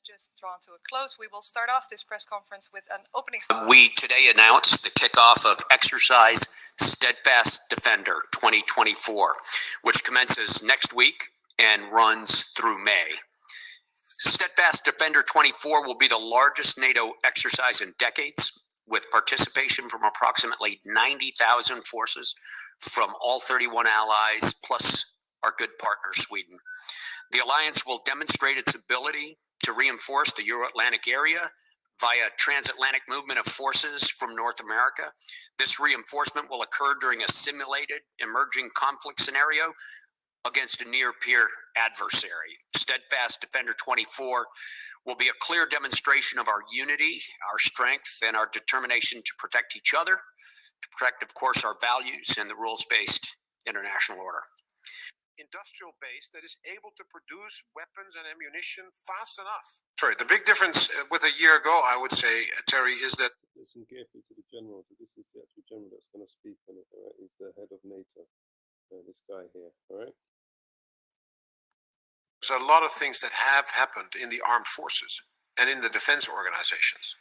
Just drawn to a close. We will start off this press conference with an opening. We today announced the kickoff of Exercise Steadfast Defender 2024, which commences next week and runs through May. Steadfast Defender 24 will be the largest NATO exercise in decades, with participation from approximately 90,000 forces from all 31 allies, plus our good partner, Sweden. The alliance will demonstrate its ability to reinforce the Euro-Atlantic area via transatlantic movement of forces from North America. This reinforcement will occur during a simulated emerging conflict scenario against a near-peer adversary. Steadfast Defender 24 will be a clear demonstration of our unity, our strength, and our determination to protect each other, to protect, of course, our values and the rules-based international order. Industrial base that is able to produce weapons and ammunition fast enough. Sorry, the big difference with a year ago, I would say, Terry, is that... Listen carefully to the general. This is the actual general that's going to speak on it, all right? He's the head of NATO, this guy here, all right? There's a lot of things that have happened in the armed forces and in the defense organizations.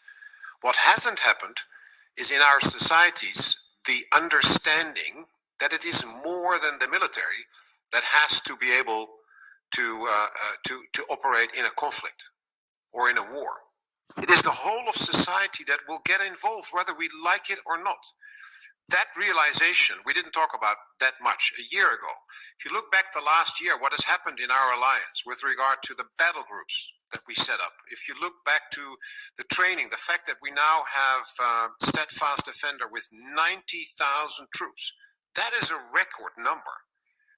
What hasn't happened is in our societies, the understanding that it is more than the military that has to be able to operate in a conflict or in a war. It is the whole of society that will get involved, whether we like it or not. That realization, we didn't talk about that much a year ago. If you look back to last year, what has happened in our alliance with regard to the battle groups that we set up, if you look back to the training, the fact that we now have Steadfast Defender with 90,000 troops, that is a record number.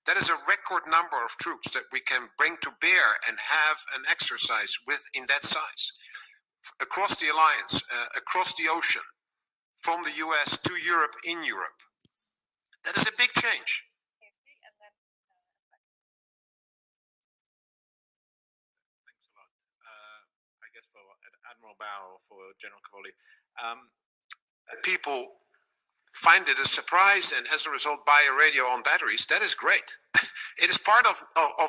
That is a record number of troops that we can bring to bear and have an exercise with in that size. Across the alliance, across the ocean, from the US to Europe, in Europe. That is a big change. Thanks a lot. I guess for Admiral Bauer or for General Cavoli. People find it a surprise and as a result buy a radio on batteries. That is great. It is part of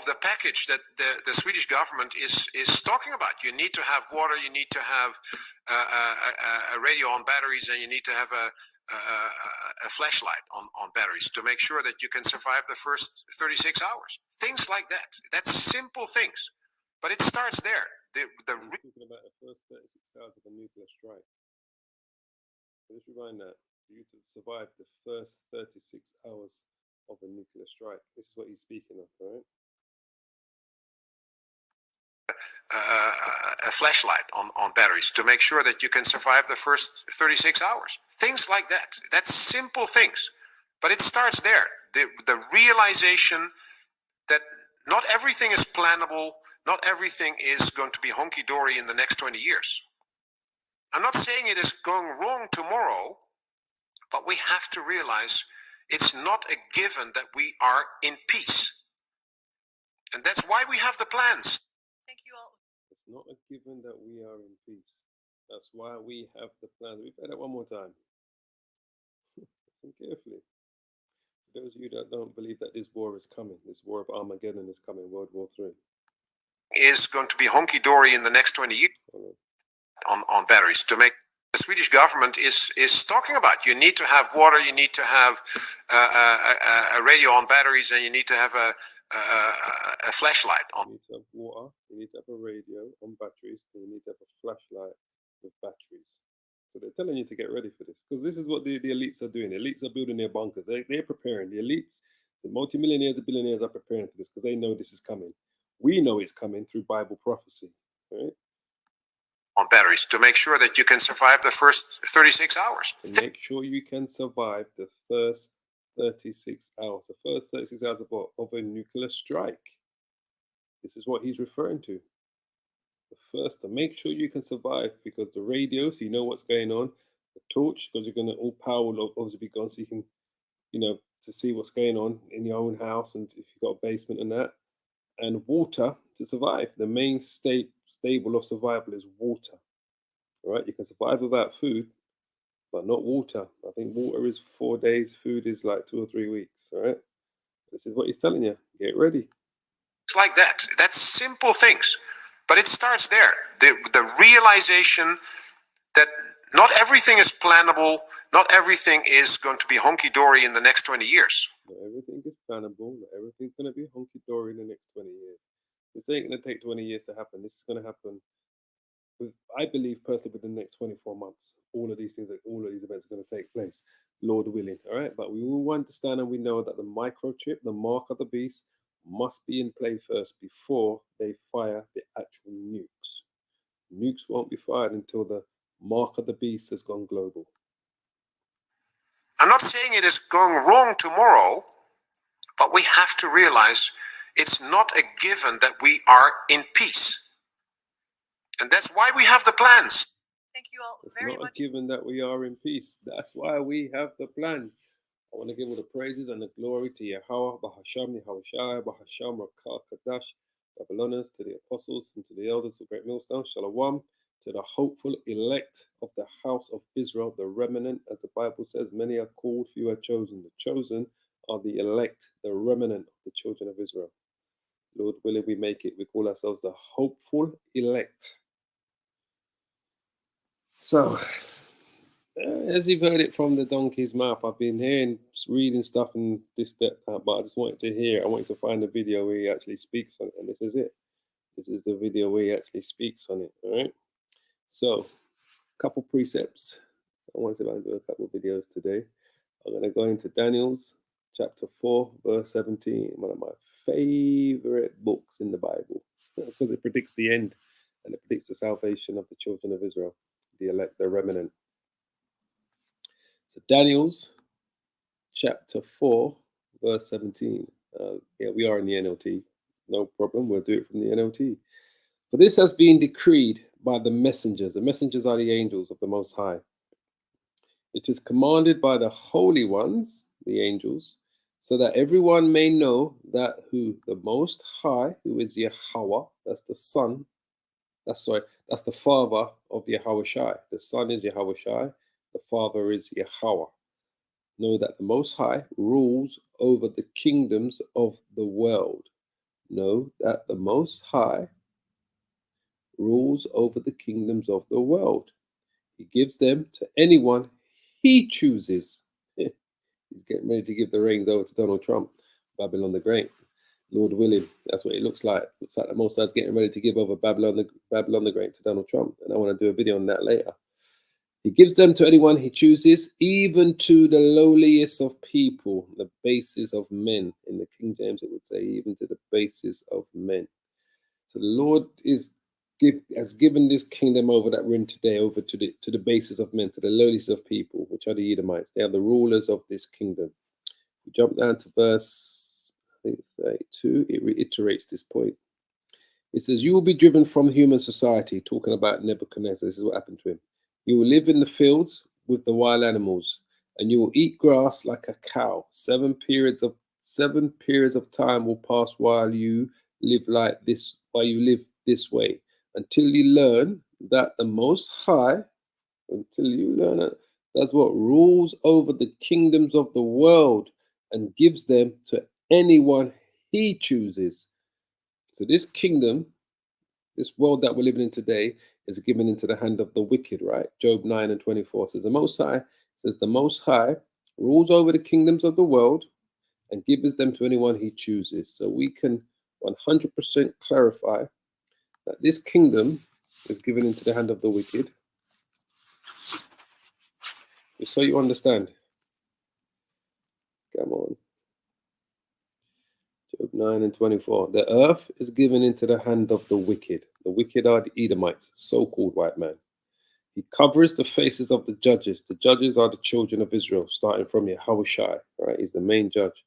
the package that the Swedish government is talking about. You need to have water, you need to have a radio on batteries, and you need to have a flashlight on batteries to make sure that you can survive the first 36 hours. Things like that. That's simple things. But it starts there. We're talking about the first 36 hours of a nuclear strike. Let's rewind that. For you to survive the first 36 hours of a nuclear strike. This is what he's speaking of, right? A flashlight on batteries to make sure that you can survive the first 36 hours. Things like that. That's simple things. But it starts there. The realization that not everything is plannable, not everything is going to be honky-dory in the next 20 years. I'm not saying it is going wrong tomorrow, but we have to realize it's not a given that we are in peace. And that's why we have the plans. Thank you all. It's not a given that we are in peace. That's why we have the plans. We play that one more time. Listen carefully. For those of you that don't believe that this war is coming, this war of Armageddon is coming, World War III. Is going to be honky-dory in the next 20 years on batteries to make. The Swedish government is talking about. You need to have water, you need to have a radio on batteries, and you need to have a flashlight on. You need to have water, you need to have a radio on batteries, and you need to have a flashlight with batteries. So they're telling you to get ready for this, because this is what the elites are doing. The elites are building their bunkers. They're preparing. The elites, the multimillionaires, the billionaires are preparing for this because they know this is coming. We know it's coming through Bible prophecy, right? On batteries to make sure that you can survive the first 36 hours. To make sure you can survive the first 36 hours. The first 36 hours of what? Of a nuclear strike. This is what he's referring to. The first, to make sure you can survive, because the radio, so you know what's going on. The torch, because you're going to, all power will obviously be gone, so you can, to see what's going on in your own house, and if you've got a basement and that. And water to survive. The main stable of survival is water. All right, you can survive without food, but not water. I think water is 4 days, food is like 2 or 3 weeks. All right, this is what he's telling you. Get ready. It's like that. That's simple things. But it starts there. The realization that not everything is plannable, not everything is going to be honky-dory in the next 20 years. Not everything is plannable, not everything's going to be honky-dory in the next 20 years. This ain't going to take 20 years to happen. This is going to happen, I believe personally, within the next 24 months. All of these things, all of these events are going to take place, Lord willing. All right, but we all understand and we know that the microchip, the mark of the beast, must be in play first before they fire the actual nukes. Nukes won't be fired until the mark of the beast has gone global. I'm not saying it is going wrong tomorrow, but we have to realize it's not a given that we are in peace. And that's why we have the plans. Thank you all It's very not much. a given that we are in peace. That's why we have the plans. I want to give all the praises and the glory to Yahweh, Bahasham, Yahushai, Bahasham, Rakah, Kadash, Babylonians, to the apostles and to the elders of Great Millstone, Shalom, to the hopeful elect of the house of Israel, the remnant, as the Bible says, many are called, few are chosen. The chosen are the elect, the remnant of the children of Israel. Lord willing, we make it. We call ourselves the hopeful elect. So, as you've heard it from the donkey's mouth, I've been hearing, reading stuff and this, that, but I just wanted to hear, I wanted to find a video where he actually speaks on it, and this is it. This is the video where he actually speaks on it, all right? So, a couple precepts. So I wanted to do a couple of videos today. I'm going to go into Daniel's chapter 4, verse 17, one of my favorite books in the Bible, because it predicts the end and it predicts the salvation of the children of Israel, the elect, the remnant. So Daniel's chapter 4, verse 17. Yeah, we are in the NLT. No problem. We'll do it from the NLT. For this has been decreed by the messengers. The messengers are the angels of the Most High. It is commanded by the holy ones, the angels, so that everyone may know that who the Most High, who is Yahweh, that's the Son, that's the Father of Yahushai. The Son is Yahushai, the Father is Yahweh. Know that the Most High rules over the kingdoms of the world. Know that the Most High rules over the kingdoms of the world. He gives them to anyone he chooses. He's getting ready to give the reins over to Donald Trump, Babylon the Great. Lord willing, that's what it looks like. Looks like the Most High is getting ready to give over Babylon the Great to Donald Trump. And I want to do a video on that later. He gives them to anyone he chooses, even to the lowliest of people, the bases of men. In the King James, it would say, even to the bases of men. So the Lord has given this kingdom over that we're in today, over to the bases of men, to the lowliest of people, which are the Edomites. They are the rulers of this kingdom. We jump down to verse, I think, 32. It reiterates this point. It says, you will be driven from human society, talking about Nebuchadnezzar. This is what happened to him. You will live in the fields with the wild animals, and you will eat grass like a cow. 7 periods of time will pass while you live like this, while you live this way, until you learn that the Most High, that's what rules over the kingdoms of the world and gives them to anyone he chooses. So this kingdom, this world that we're living in today, is given into the hand of the wicked, right? Job 9:24 says, the Most High rules over the kingdoms of the world and gives them to anyone he chooses. So we can 100% clarify that this kingdom is given into the hand of the wicked. Just so you understand. Come on. Job 9:24. The earth is given into the hand of the wicked. The wicked are the Edomites, so-called white man. He covers the faces of the judges. The judges are the children of Israel, starting from Yahushai, right? He's the main judge.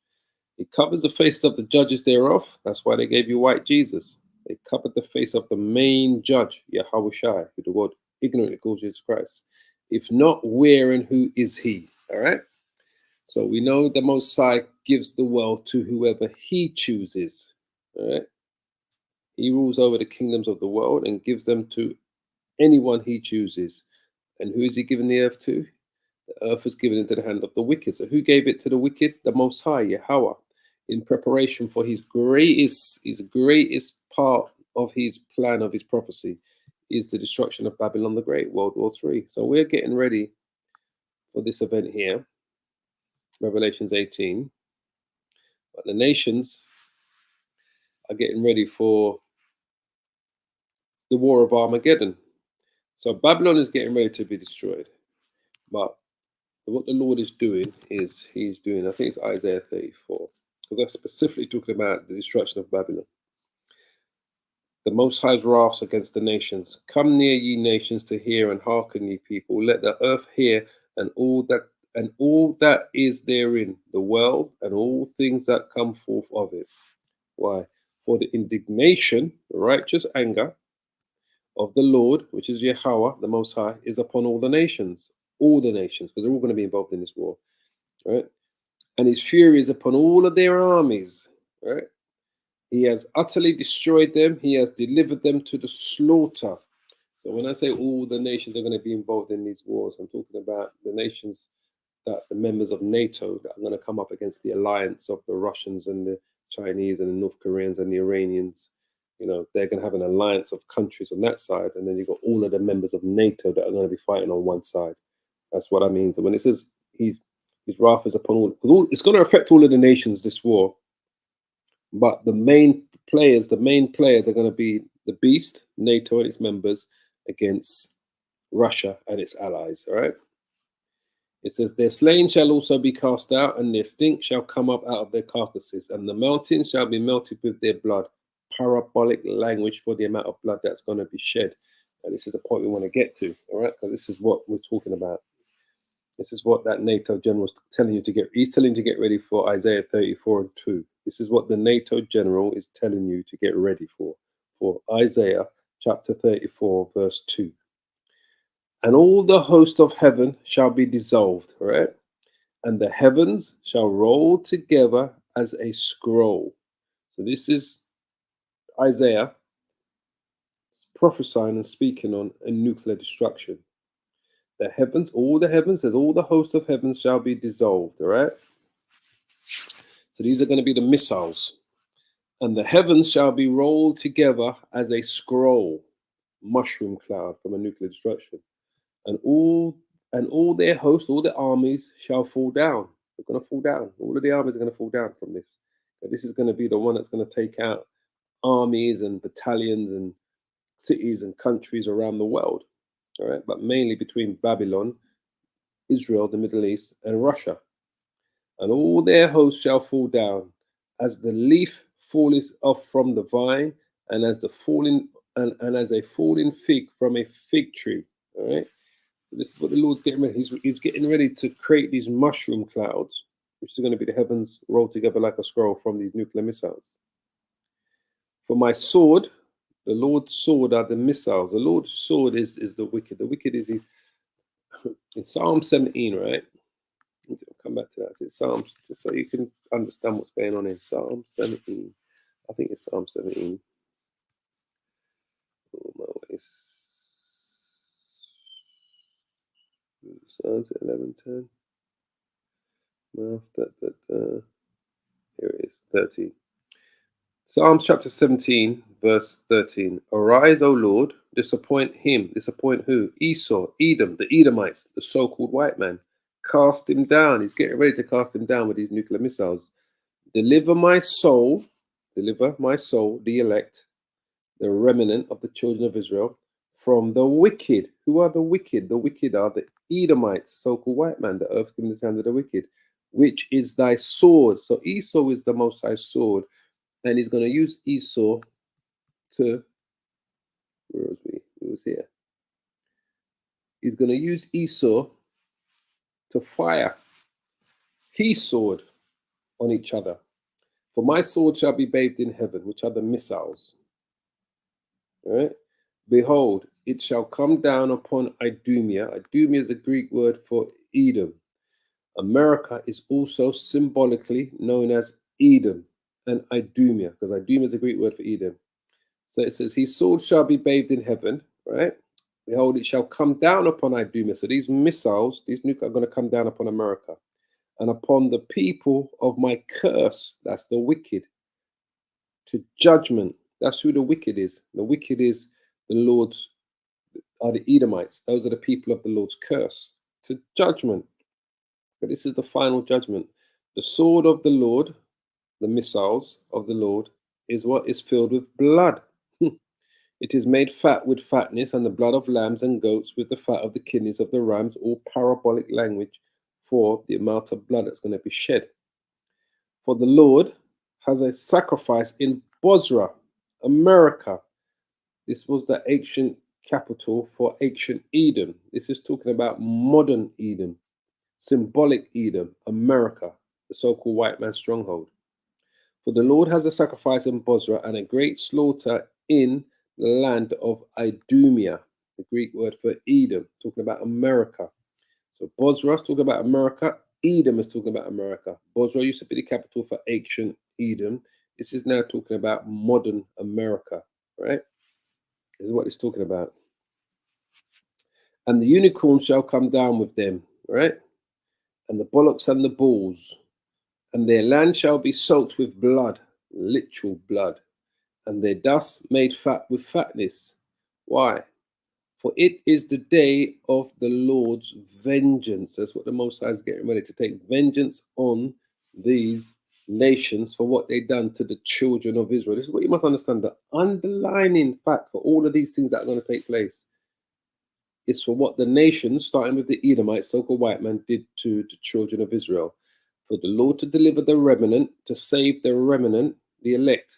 He covers the faces of the judges thereof. That's why they gave you white Jesus. They covered the face of the main judge, Yahushai, who the world ignorantly calls Jesus Christ. If not, where and who is he? All right? So we know the Most High gives the world to whoever he chooses. All right? He rules over the kingdoms of the world and gives them to anyone he chooses. And who is he giving the earth to? The earth is given into the hand of the wicked. So who gave it to the wicked? The Most High, Yahweh, in preparation for his greatest part of his plan, of his prophecy, is the destruction of Babylon the Great, World War III. So we're getting ready for this event here, Revelations 18. But the nations are getting ready for the war of Armageddon. So Babylon is getting ready to be destroyed. But what the Lord is doing is he's doing, I think it's Isaiah 34, because that's specifically talking about the destruction of Babylon. The Most High's wraths against the nations. Come near, ye nations, to hear, and hearken, ye people. Let the earth hear, and all that is therein, the world, and all things that come forth of it. Why? For the indignation, the righteous anger of the Lord, which is Yahweh, the Most High, is upon all the nations, because they're all going to be involved in this war, right? And his fury is upon all of their armies, right? He has utterly destroyed them. He has delivered them to the slaughter. So when I say all the nations are going to be involved in these wars, I'm talking about the nations that the members of NATO that are going to come up against the alliance of the Russians and the Chinese and the North Koreans and the Iranians. You know, they're going to have an alliance of countries on that side. And then you've got all of the members of NATO that are going to be fighting on one side. That's what I mean. So when it says his wrath is upon all, it's going to affect all of the nations, this war. But the main players are going to be the beast, NATO and its members, against Russia and its allies. All right. It says, their slain shall also be cast out, and their stink shall come up out of their carcasses, and the mountains shall be melted with their blood. Parabolic language for the amount of blood that's going to be shed. And this is the point we want to get to. All right. Because this is what we're talking about. This is what that NATO general is telling you to get. He's telling you to get ready for Isaiah 34 and 2. This is what the NATO general is telling you to get ready for Isaiah chapter 34, verse 2. And all the host of heaven shall be dissolved, all right? And the heavens shall roll together as a scroll. So this is Isaiah prophesying and speaking on a nuclear destruction. The heavens, all the heavens, says all the hosts of heaven shall be dissolved, all right? So these are going to be the missiles. And the heavens shall be rolled together as a scroll, mushroom cloud from a nuclear destruction. And all their hosts, all their armies shall fall down. They're going to fall down. All of the armies are going to fall down from this. But this is going to be the one that's going to take out armies and battalions and cities and countries around the world. All right, but mainly between Babylon, Israel, the Middle East, and Russia. And all their hosts shall fall down, as the leaf falleth off from the vine, and as the falling and as a falling fig from a fig tree. All right. So this is what the Lord's getting ready. He's getting ready to create these mushroom clouds, which is going to be the heavens rolled together like a scroll from these nuclear missiles. For my sword, the Lord's sword are the missiles. The Lord's sword is the wicked. The wicked is in Psalm 17, right? I'll come back to that. It's Psalms, just so you can understand what's going on in Psalm 17. I think it's Psalm 17. Oh, my ways. Psalms 11:10. No, here it is, 13. Psalms chapter 17, verse 13. Arise, O Lord, disappoint him. Disappoint who? Esau, Edom, the Edomites, the so-called white man. Cast him down. He's getting ready to cast him down with these nuclear missiles. Deliver my soul, the elect, the remnant of the children of Israel, from the wicked. Who are the wicked? The wicked are the Edomites, so-called white man, the earth given the hand of the wicked, which is thy sword. So Esau is the Most High sword. And he's going to use Esau to, where was we? It was here. He's going to use Esau to fire his sword on each other. For my sword shall be bathed in heaven, which are the missiles. All right. Behold, it shall come down upon Idumea. Idumea is a Greek word for Edom. America is also symbolically known as Edom and Idumea, because Idumea is a Greek word for Edom. So it says, his sword shall be bathed in heaven, right? Behold, it shall come down upon Idumea. So these missiles, these nuke are going to come down upon America. And upon the people of my curse, that's the wicked, to judgment. That's who the wicked is. The wicked is the Lord's, are the Edomites. Those are the people of the Lord's curse. It's a judgment. But this is the final judgment. The sword of the Lord, the missiles of the Lord, is what is filled with blood. It is made fat with fatness, and the blood of lambs and goats with the fat of the kidneys of the rams, all parabolic language for the amount of blood that's going to be shed. For the Lord has a sacrifice in Bozrah, America. This was the ancient capital for ancient Edom. This is talking about modern Edom, symbolic Edom, America, the so-called white man's stronghold. For the Lord has a sacrifice in Bozrah and a great slaughter in the land of Idumea, the Greek word for Edom, talking about America. So Bozrah is talking about America. Edom is talking about America. Bozrah used to be the capital for ancient Edom. This is now talking about modern America, right? This is what it's talking about. And the unicorn shall come down with them, right? And the bullocks and the bulls. And their land shall be soaked with blood, literal blood. And their dust made fat with fatness. Why? For it is the day of the Lord's vengeance. That's what the Most High is getting ready to take vengeance on these nations for what they've done to the children of Israel. This is what you must understand. The underlining fact for all of these things that are going to take place is for what the nations, starting with the Edomites, so-called white man, did to the children of Israel. For the Lord to deliver the remnant, to save the remnant, the elect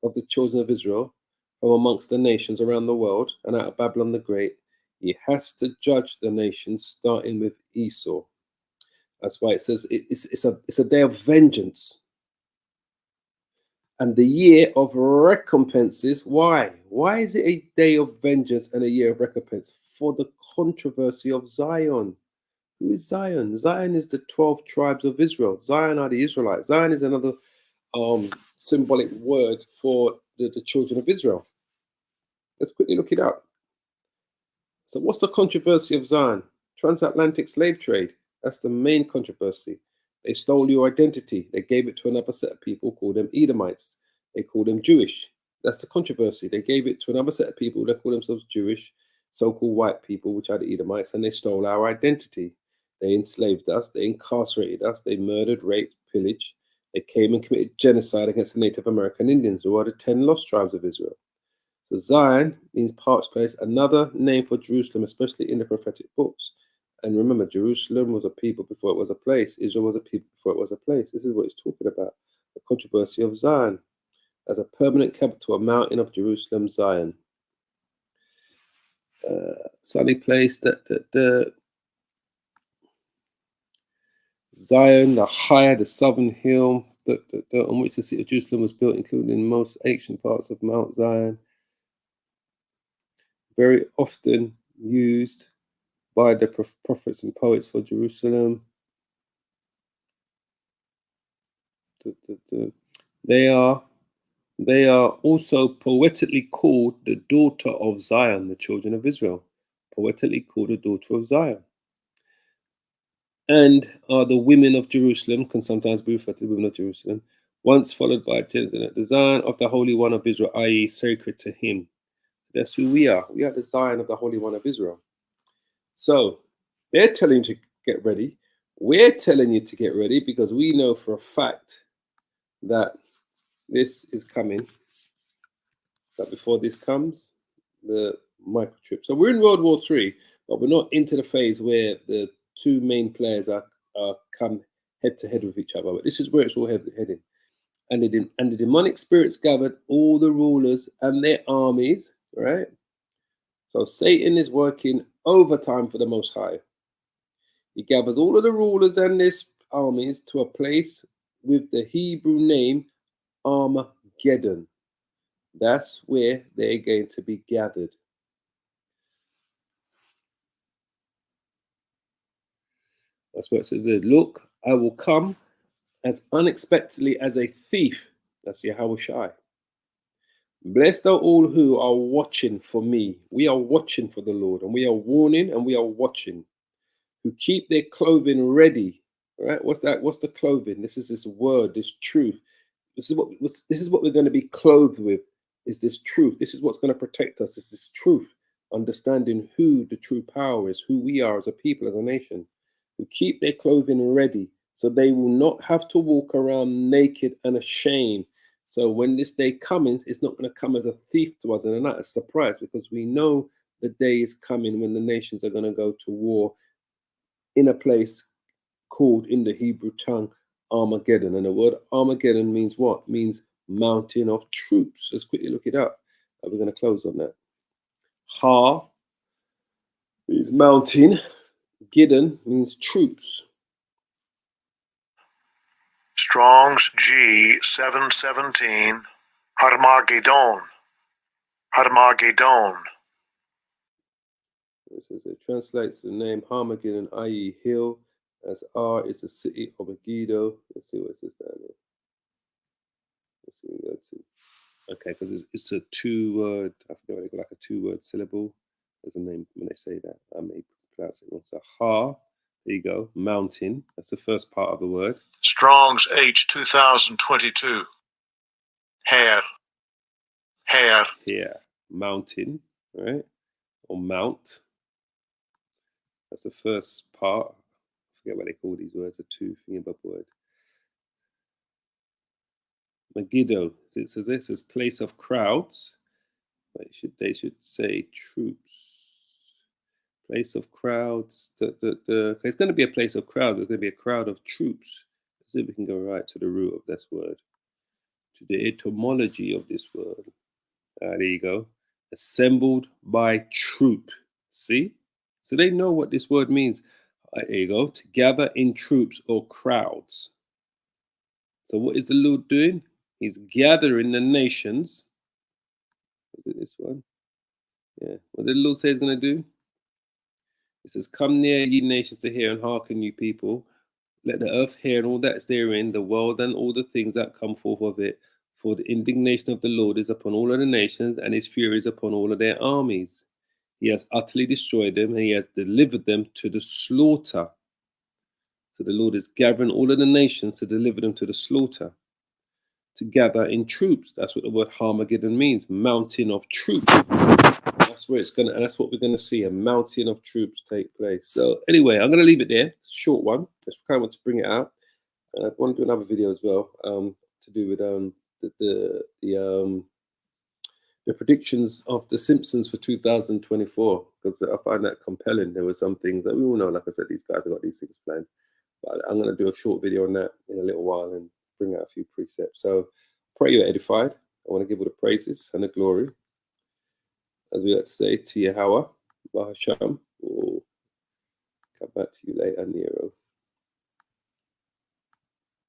of the children of Israel, from amongst the nations around the world and out of Babylon the Great, he has to judge the nations, starting with Esau. That's why it says it's a day of vengeance. And the year of recompenses. Why? Why is it a day of vengeance and a year of recompense? For the controversy of Zion. Who is Zion? Zion is the 12 tribes of Israel. Zion are the Israelites. Zion is another symbolic word for the children of Israel. Let's quickly look it up. So what's the controversy of Zion? Transatlantic slave trade. That's the main controversy. They stole your identity. They gave it to another set of people, called them Edomites. They called them Jewish. That's the controversy. They gave it to another set of people that call themselves Jewish, so-called white people, which are the Edomites, and they stole our identity. They enslaved us. They incarcerated us. They murdered, raped, pillaged. They came and committed genocide against the Native American Indians, who are the 10 lost tribes of Israel. So Zion means parched place, another name for Jerusalem, especially in the prophetic books. And remember, Jerusalem was a people before it was a place. Israel was a people before it was a place. This is what it's talking about. The controversy of Zion as a permanent capital, a mountain of Jerusalem, Zion. Sunny place that the Zion, the higher, the southern hill on which the city of Jerusalem was built, including most ancient parts of Mount Zion. Very often used by the prophets and poets for Jerusalem. They are also poetically called the daughter of Zion, the children of Israel. Poetically called the daughter of Zion. And are the women of Jerusalem, can sometimes be referred to the women of Jerusalem, once followed by the Zion of the Holy One of Israel, i.e. sacred to him. That's who we are. We are the Zion of the Holy One of Israel. So they're telling you to get ready. We're telling you to get ready because we know for a fact that this is coming. But before this comes, the microchip. So we're in World War III, but we're not into the phase where the two main players are come head to head with each other. But this is where it's all heading. And the demonic spirits gathered all the rulers and their armies, right? So Satan is working overtime for the Most High. He gathers all of the rulers and their armies to a place with the Hebrew name Armageddon. That's where they're going to be gathered. That's what it says there. Look, I will come as unexpectedly as a thief. That's Yahushai. Blessed are all who are watching for me. We are watching for the Lord, and we are warning and we are watching. Who keep their clothing ready. Right? What's that? What's the clothing? This is this word, this truth. This is what we're going to be clothed with is this truth. This is what's going to protect us, is this truth. Understanding who the true power is, who we are as a people, as a nation, who keep their clothing ready so they will not have to walk around naked and ashamed. So when this day comes, it's not going to come as a thief to us and not a surprise, because we know the day is coming when the nations are going to go to war in a place called, in the Hebrew tongue, Armageddon. And the word Armageddon means what? Means mountain of troops. Let's quickly look it up. We're going to close on that. Ha means mountain. Giddon means troops. Strong's G 717, Harmageddon. Harmageddon. It translates the name Harmageddon, i.e. hill, as R is the city of Megiddo. Let's see what it says down there. Let's see what we go to. Okay, because it's a two-word, I forget what they call, like a two-word syllable. There's a name when they say that. I may pronounce it wrong. So Har, there you go, mountain. That's the first part of the word. Strong's H 2022. Hair. Hair. Here, mountain, right? Or mount. That's the first part. I forget what they call these words, a two-fingered word. Megiddo. It says this is place of crowds. They should say troops. Place of crowds. It's going to be a place of crowds. There's going to be a crowd of troops. Let's see if we can go right to the root of this word, to the etymology of this word. There you go. Assembled by troop. See? So they know what this word means. There you go. To gather in troops or crowds. So what is the Lord doing? He's gathering the nations. Is it this one? Yeah. What did the Lord say he's going to do? It says, come near, ye nations, to hear, and hearken, you people. Let the earth hear and all that is therein, the world and all the things that come forth of it. For the indignation of the Lord is upon all of the nations, and his fury is upon all of their armies. He has utterly destroyed them, and he has delivered them to the slaughter. So the Lord is gathering all of the nations to deliver them to the slaughter. To gather in troops. That's what the word Harmageddon means. Mountain of troops. That's where it's going to, and that's what we're going to see, a mountain of troops take place. So anyway, I'm going to leave it there. It's a short one. I just kind of want to bring it out. And I want to do another video as well to do with the predictions of The Simpsons for 2024, because I find that compelling. There were some things that we all know, like I said, these guys have got these things planned. But I'm going to do a short video on that in a little while and bring out a few precepts. So pray you're edified. I want to give all the praises and the glory, as we like to say, to Yahweh, Bahasham. We'll come back to you later, Nero.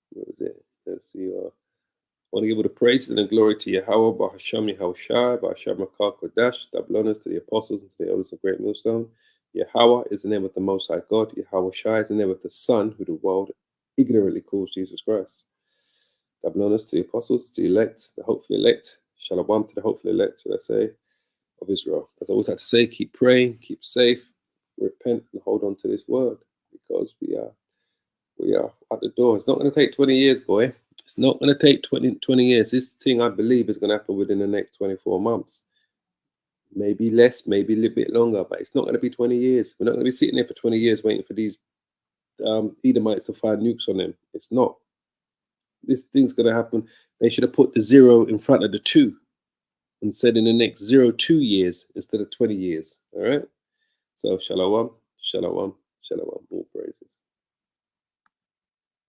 What is it? Let's see. I want to give all the praises and the glory to Yahweh, Bahasham, Yahushai, Bahasham, Makar, Kodash, double honors to the apostles and to the elders of Great Millstone. Yahweh is the name of the Most High God. Yahushai is the name of the Son, who the world ignorantly calls Jesus Christ. Double honors to the apostles, to the elect, the hopefully elect. Shalom to the hopefully elect, should I say, of Israel. As I always have to say, keep praying, keep safe, repent, and hold on to this word, because we are at the door. It's not going to take 20 years, boy. It's not going to take 20 years. This thing, I believe, is going to happen within the next 24 months. Maybe less, maybe a little bit longer, but it's not going to be 20 years. We're not going to be sitting there for 20 years waiting for these Edomites to fire nukes on them. It's not. This thing's going to happen. They should have put the 0 in front of the 2 and said in the next 2 years instead of 20 years. All right? So, shalom, shalom, shalom.